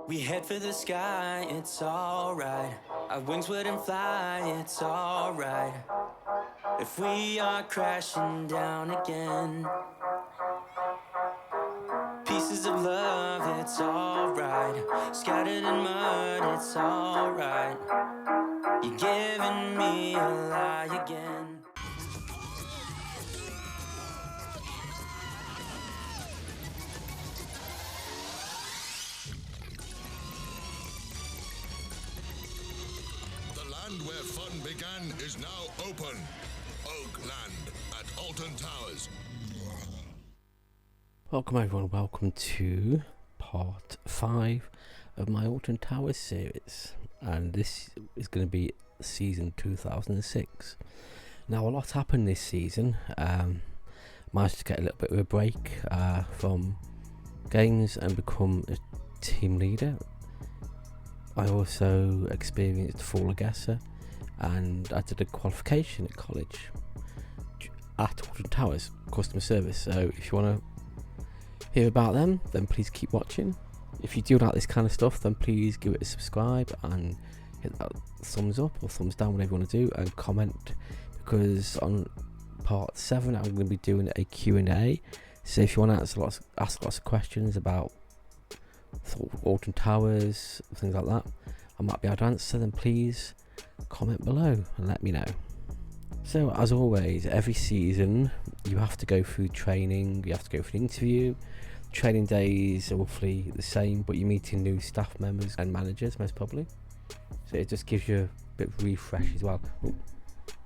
We head for the sky, it's alright. Our wings wouldn't fly, it's alright. If we are crashing down again, pieces of love, it's alright. Scattered in mud, it's alright. You're giving me a lie again. The land where fun began is now open. Oakland at ALTON Towers. Welcome everyone, welcome to part 5 of my ALTON Towers series, and this is going to be season 2006. Now a lot happened this season. Managed to get a little bit of a break from games and become a team leader. I also experienced Fall Aggressor, and I did a qualification at college at ALTON Towers customer service. So if you want to hear about them, then please keep watching. If you do like this kind of stuff, then please give it a subscribe and hit that thumbs up or thumbs down, whatever you want to do, and comment, because on part 7 I'm going to be doing a Q&A. So if you want to ask lots of questions about ALTON Towers, things like that, I might be able to answer, then please comment below and let me know. So as always, every season you have to go through training, you have to go through an interview. Training days are roughly the same, but you're meeting new staff members and managers most probably, so it just gives you a bit of refresh as well. Ooh,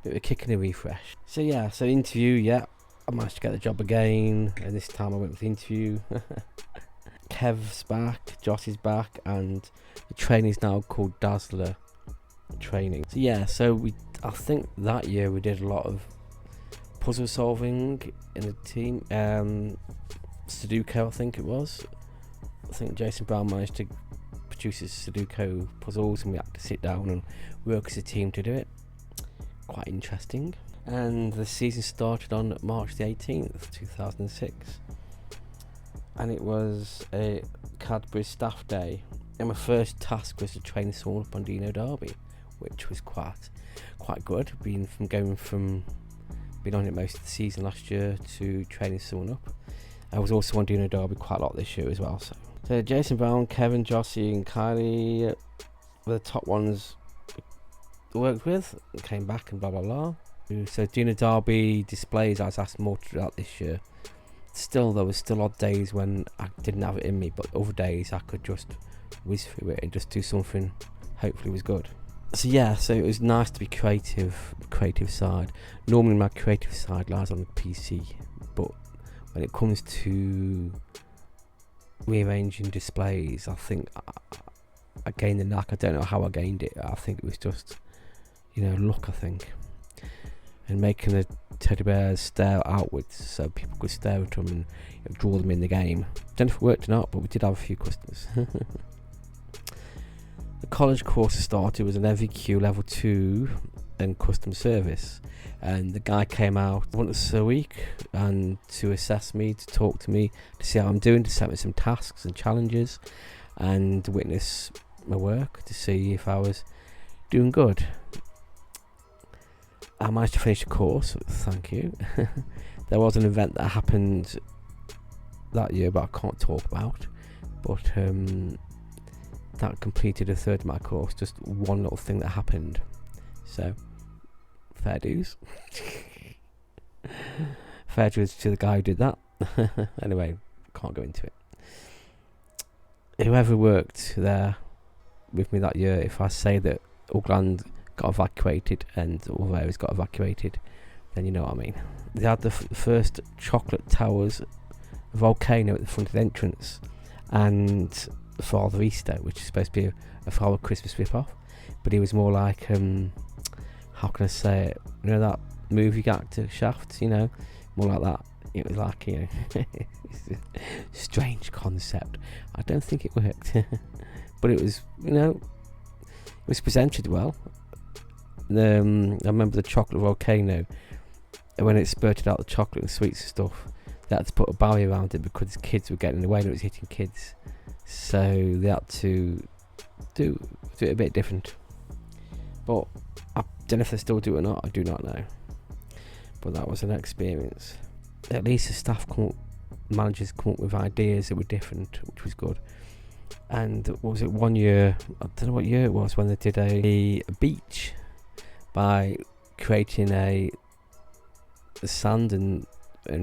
bit of a kick and a refresh. So yeah, so interview, I managed to get the job again, and this time I went with the interview. Kev's back, Josh is back, and the training is now called Dazzler training. So yeah, I think that year we did a lot of puzzle solving in the team. Sudoku, I think it was. I think Jason Brown managed to produce his Sudoku puzzles, and we had to sit down and work as a team to do it. Quite interesting. And the season started on March the 18th, 2006. And it was a Cadbury staff day. And my first task was to train someone up on Dino Derby, which was quite good, going from being on it most of the season last year to training someone up. I was also on Dino Derby quite a lot this year as well. So Jason Brown, Kevin, Jossie and Kylie were the top ones I worked with, and came back and blah blah blah. So Dino Derby displays I was asked more to do that this year. Still, there was still odd days when I didn't have it in me, but other days I could just whiz through it and just do something hopefully was good. So yeah, so it was nice to be creative side. Normally my creative side lies on the PC, but when it comes to rearranging displays, I think I gained the knack. I don't know how I gained it. I think it was just, luck, I think. And making the teddy bears stare outwards so people could stare at them and draw them in the game. Don't know if it worked or not, but we did have a few customers. The college course I started was an MVQ level 2 and customer service, and the guy came out once a week and to assess me, to talk to me, to see how I'm doing, to set me some tasks and challenges, and witness my work to see if I was doing good. I managed to finish the course, thank you. There was an event that happened that year but I can't talk about, but that completed a third of my course, just one little thing that happened. So fair dues. Fair dues to the guy who did that. Anyway, can't go into it. Whoever worked there with me that year, if I say that Oakland got evacuated and all areas got evacuated, then you know what I mean. They had the first chocolate towers volcano at the front of the entrance, and Father Easter, which is supposed to be a Father Christmas rip-off, but he was more like how can I say it, that movie actor Shaft, more like that. It was like, it's a strange concept. I don't think it worked. But it was, it was presented well. I remember the chocolate volcano, when it spurted out the chocolate and sweets and stuff, they had to put a barrier around it because kids were getting in the way and it was hitting kids. so they had to do it a bit different. But I don't know if they still do it or not. I do not know. But that was an experience. At least the managers come up with ideas that were different, which was good. And what was it, one year, I don't know what year it was, when they did a beach by creating a sand and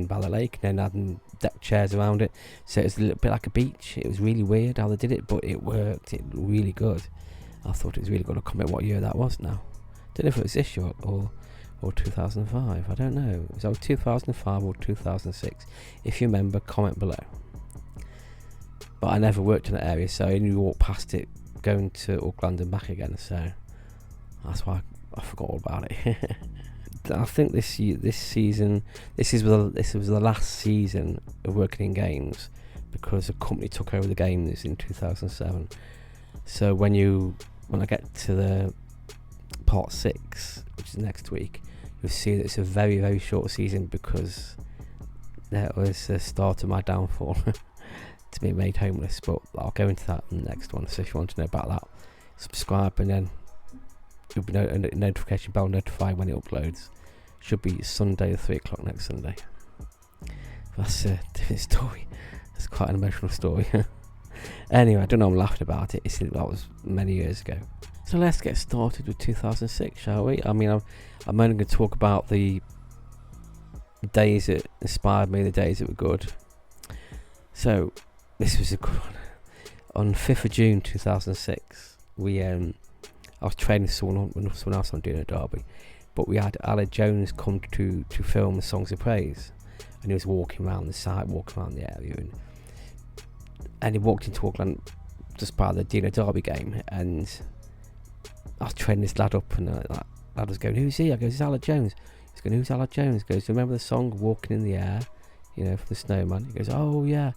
by the lake, and then adding deck chairs around it, so it was a little bit like a beach. It was really weird how they did it, but it worked. It was really good. I thought it was really good. I can't remember what year that was now. Don't know if it was this year or 2005. I don't know. It was either 2005 or 2006. If you remember, comment below. But I never worked in that area, so I only walked past it going to Auckland and back again, so that's why I forgot all about it. I think this season, this was the last season of working in games, because a company took over the games in 2007. So when I get to the part 6, which is next week, you'll see that it's a very, very short season, because that was the start of my downfall. To be made homeless. But I'll go into that in the next one, so if you want to know about that, subscribe, and then you'll be a notification bell notify when it uploads. Should be Sunday at 3 o'clock next Sunday. That's a different story. That's quite an emotional story. Anyway, I don't know, I'm laughing about it. That was many years ago. So let's get started with 2006, shall we? I mean, I'm only going to talk about the days that inspired me, the days that were good. So this was a good one. On 5th of June 2006, I was training someone else on doing a derby, but we had Aled Jones come to film the Songs of Praise, and he was walking around the site, walking around the area, and he walked into Auckland just by the Dino Derby game, and I was training this lad up, and that lad was going, "Who's he?" I goes, "It's Aled Jones." He's going, "Who's Aled Jones?" He goes, "Remember the song Walking in the Air, from the Snowman?" He goes, "Oh yeah."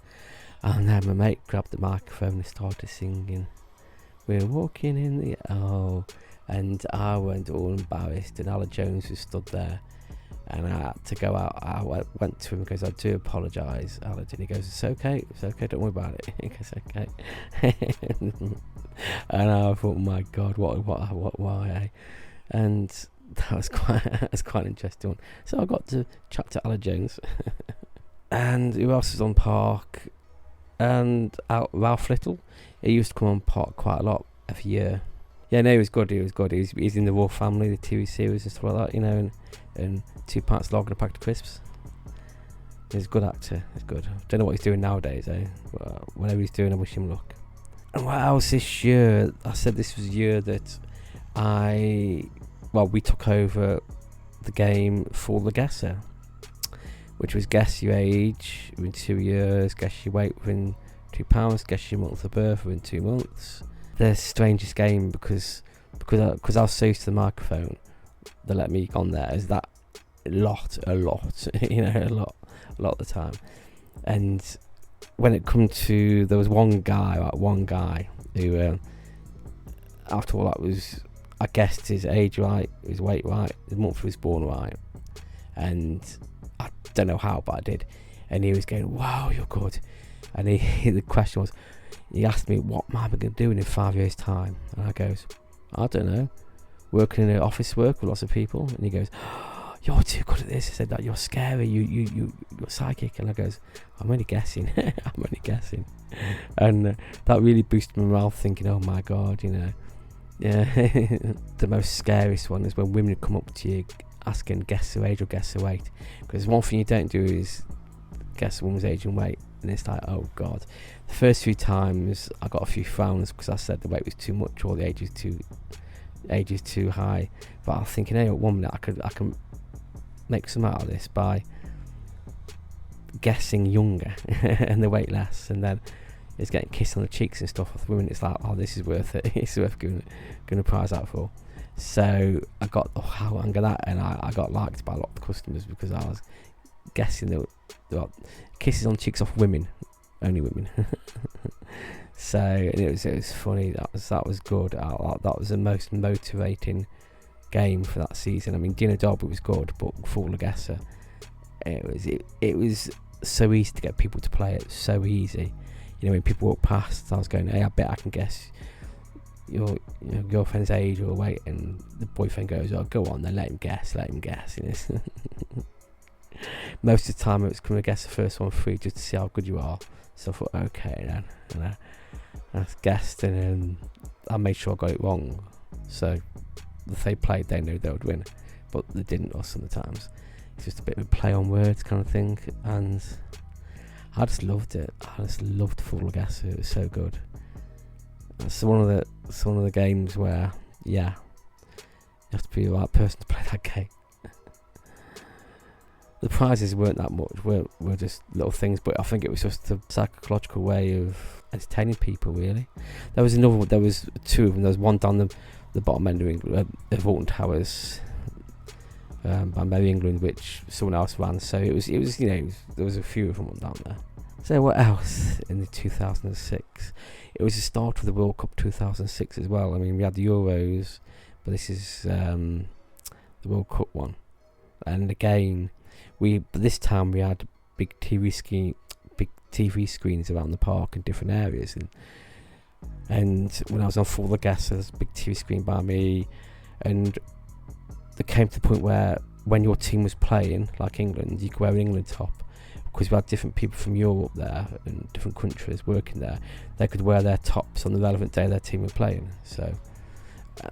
And then my mate grabbed the microphone and started singing, "We're walking in the..." Oh, and I went all embarrassed, and Aled Jones was stood there, and I had to go out. I went to him and goes, "I do apologise, Aled." And he goes, "It's okay, don't worry about it." He goes, "Okay." And I thought, my God, what, why? And that was quite an interesting one. So I got to chat to Aled Jones. And who else is on Park? And Ralph Little. He used to come on Park quite a lot every year. Yeah, no, he was good. He's in the Royal Family, the TV series and stuff like that, and 2 pints log and a pack of crisps. He's a good actor. He's good. Don't know what he's doing nowadays, but whatever he's doing, I wish him luck. And what else this year? I said this was a year that we took over the game for the Guesser, which was guess your age within 2 years, guess your weight within £2, guess your month of birth within 2 months. The strangest game, because I was so used to the microphone, they let me on there as that a lot, a lot of the time. And when it come to, there was one guy who, after all that was, I guessed his age right, his weight right, his month he was born right, and I don't know how, but I did. And he was going, "Wow, you're good." And the question was, he asked me, "What am I going to do in 5 years' time?" And I goes, "I don't know, working in an office work with lots of people." And he goes, "Oh, you're too good at this." He said, "That you're scary, you're psychic." And I goes, "I'm only guessing." I'm only guessing. And that really boosted my morale, thinking, oh my God, yeah. The most scariest one is when women come up to you asking guess their age or guess their weight, because one thing you don't do is guess a woman's age and weight, and it's like, oh God. The first few times I got a few frowns because I said the weight was too much or the age is too high, but I'm thinking, hey, 1 minute I can make some out of this by guessing younger and the weight less, and then it's getting kissed on the cheeks and stuff with women. It's like, oh, this is worth it. It's worth giving a prize out for. So I got how I got that, and I got liked by a lot of customers because I was guessing the kisses on cheeks off women, only women. So it was funny. That was good. That was the most motivating game for that season. I mean, Dino Derby was good, but for the Guesser, it was so easy to get people to play it. So easy. you know, when people walk past, I was going, hey, I bet I can guess your girlfriend's age or weight, and the boyfriend goes, oh, go on then, let him guess. You know? Most of the time it was going to guess the first one free just to see how good you are. So I thought, okay then, and I guessed, and I made sure I got it wrong. So if they played, they knew they would win, but they didn't. Or sometimes it's just a bit of a play on words kind of thing, and I just loved it. I just loved Full Guess. It was so good. It's one of the games where, yeah, you have to be the right person to play that game. The prizes weren't that much, were just little things, but I think it was just a psychological way of entertaining people, really. There was two of them. There was one down the bottom end of ALTON Towers by Merry England, which someone else ran. So it was you know, there was a few of them down there. So what else in the 2006? It was the start of the World Cup 2006 as well. I mean, we had the Euros, but this is the World Cup one, and again. But this time we had big TV screens around the park in different areas, and when I was on Full Guess, there was a big TV screen by me, and it came to the point where when your team was playing, like England, you could wear an England top, because we had different people from Europe there and different countries working there. They could wear their tops on the relevant day their team were playing. So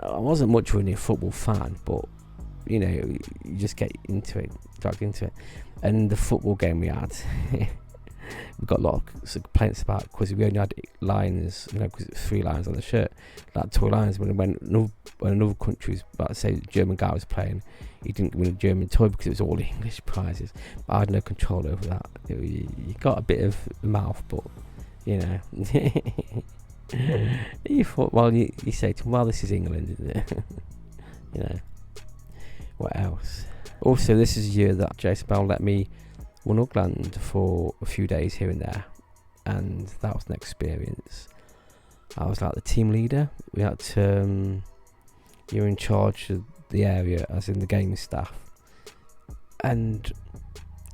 I wasn't much of a football fan, but you know, you just get dragged into it. And the football game we had, we got a lot of complaints about, because we only had lines, you know, because it's 3 lines on the shirt, like 2 lines. When another country was, like say the German guy was playing, he didn't win a German toy because it was all English prizes. But I had no control over that. You got a bit of mouth, but you know, you thought, well, you say to him, well, this is England, isn't it? You know. What else? Also, this is a year that Jason Bell let me run Ugland for a few days here and there, and that was an experience. I was like the team leader. We had to, you're in charge of the area, as in the game staff, and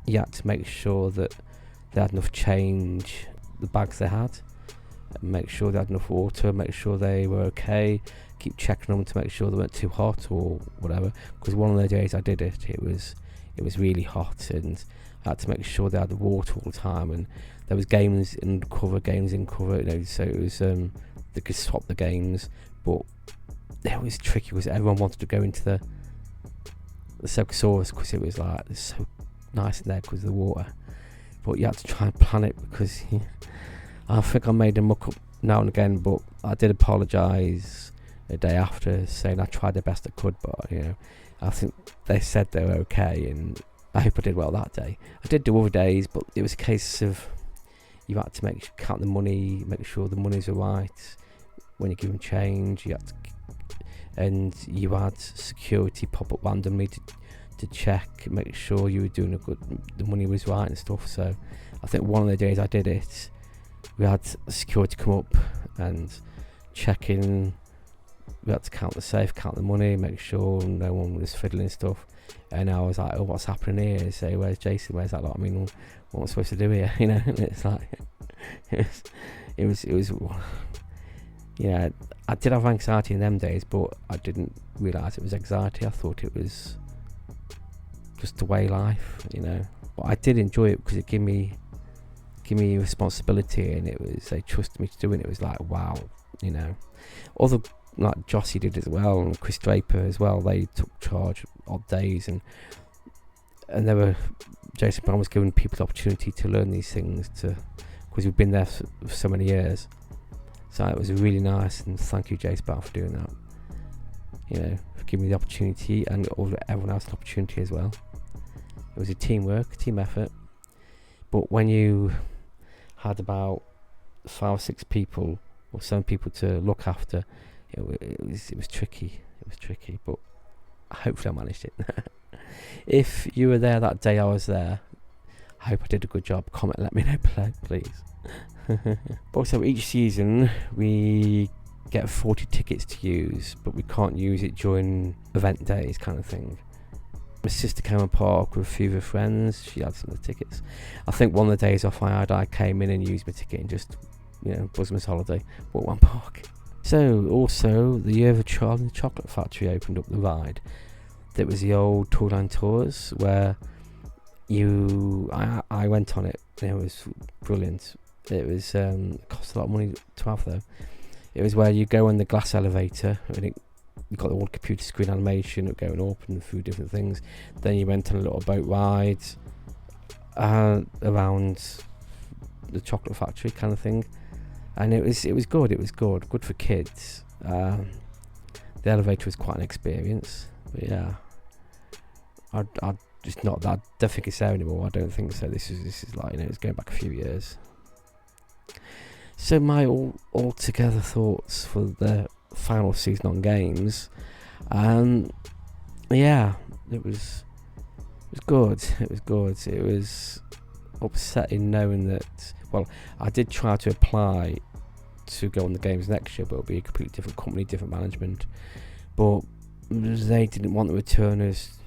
you had to make sure that they had enough change, the bags they had, make sure they had enough water, make sure they were okay, keep checking them to make sure they weren't too hot or whatever, because one of the days I did it was really hot, and I had to make sure they had the water all the time, and there was games in cover, you know, so it was they could swap the games, but it was tricky because everyone wanted to go into the Segosaurus because it was like, it's so nice in there because of the water, but you had to try and plan it, because I think I made a muck up now and again, but I did apologise a day after, saying I tried the best I could, but you know, I think they said they were okay, and I hope I did well that day. I did do other days, but it was a case of you had to count the money, make sure the monies were right when you give them change. You had to, and you had security pop up randomly to check, make sure you were doing the money was right and stuff. So I think one of the days I did it, we had security come up and check in. We had to count the safe, count the money, make sure no one was fiddling stuff. And I was like, oh, what's happening here? Say, where's Jason? Where's that lot? I mean, what am I supposed to do here? You know, and it's like, it was, yeah, I did have anxiety in them days, but I didn't realise it was anxiety. I thought it was just the way life, you know. But I did enjoy it because it gave me responsibility, and they trusted me to do it. It was like, wow, you know. Other, like Jossie did as well, and Chris Draper as well, they took charge odd days, and Jason Brown was giving people the opportunity to learn these things, because we've been there for so many years. So it was really nice, and thank you, Jason Brown, for doing that, you know, for giving me the opportunity, and everyone else an opportunity as well. It was a team effort. But when you had about 5 or 6 people or 7 people to look after, it was tricky. It was tricky, but hopefully I managed it. If you were there that day I was there, I hope I did a good job. Comment, let me know below, please. Also, each season we get 40 tickets to use, but we can't use it during event days, kind of thing. My sister came and park with a few of her friends. She had some of the tickets. I think one of the days off I came in and used my ticket and just Busman's holiday, but one park. So also the year of the child in the chocolate factory opened up the ride. There was the old Tour Line Tours where I went on it. It was brilliant. It was cost a lot of money to have though. It was where you go on the glass elevator and you got the old computer screen animation of going up and through different things. Then you went on a little boat ride around the chocolate factory kind of thing, and it was good. It was good for kids. The elevator was quite an experience, but yeah, I just not that. I don't think it's there anymore. I don't think so. This is like, it's going back a few years. So my altogether thoughts for the final season on games, yeah, it was good. It was good. It was upsetting knowing that. Well, I did try to apply to go on the games next year, but it'll be a completely different company, different management. But they didn't want the returners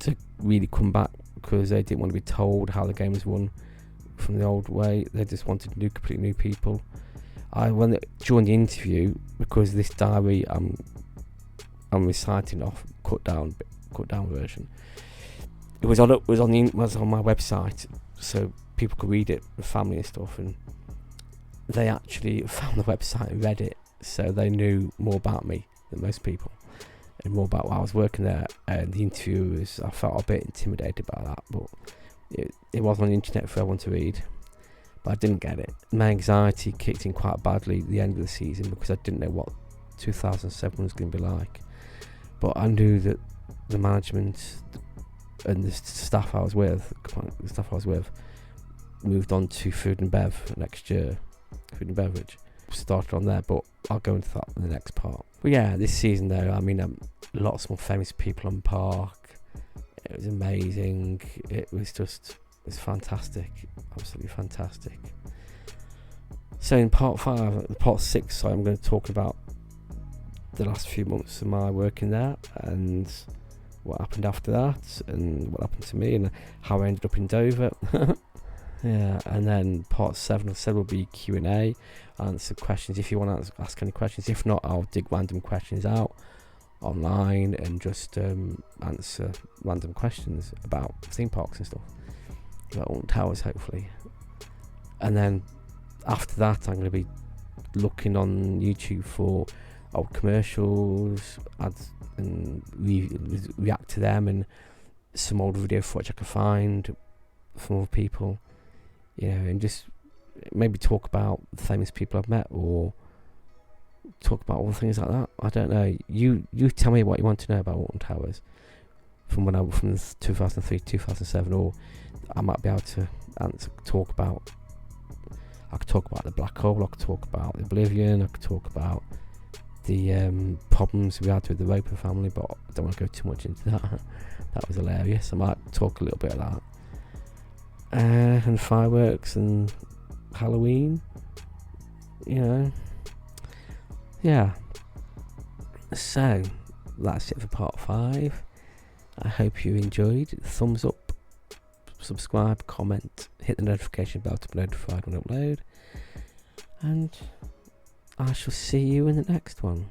to really come back because they didn't want to be told how the game was won from the old way. They just wanted completely new people. When during the interview, because this diary I'm reciting off cut down version, it was on my website, so people could read it with family and stuff, and they actually found the website and read it, so they knew more about me than most people and more about why I was working there. And the interviewers, I felt a bit intimidated by that, but it was on the internet for everyone to read. But I didn't get it. My anxiety kicked in quite badly at the end of the season because I didn't know what 2007 was going to be like. But I knew that the management and the staff I was with, moved on to food and bev next year. Food and beverage started on there, but I'll go into that in the next part. But yeah, this season though, I mean, lots more famous people on park. It was amazing. It was fantastic, absolutely fantastic. So in part 6, I'm going to talk about the last few months of my working there and what happened after that and what happened to me and how I ended up in Dover. Yeah, and then part 7 will be Q&A, answer questions if you want to ask any questions. If not, I'll dig random questions out online and just answer random questions about theme parks and stuff, about Alton Towers hopefully. And then after that, I'm going to be looking on YouTube for old commercials, ads, and react to them, and some old video footage I can find from other people, and just maybe talk about the famous people I've met or talk about all things like that. I don't know. You tell me what you want to know about Alton Towers from 2003 2007, or I might be able to talk about. I could talk about the black hole. I could talk about the Oblivion. I could talk about the problems we had with the Roper family, but I don't want to go too much into that. That was hilarious. I might talk a little bit of that. And fireworks and Halloween, yeah. So that's it for part 5. I hope you enjoyed. Thumbs up, subscribe, comment, hit the notification bell to be notified when I upload, and I shall see you in the next one.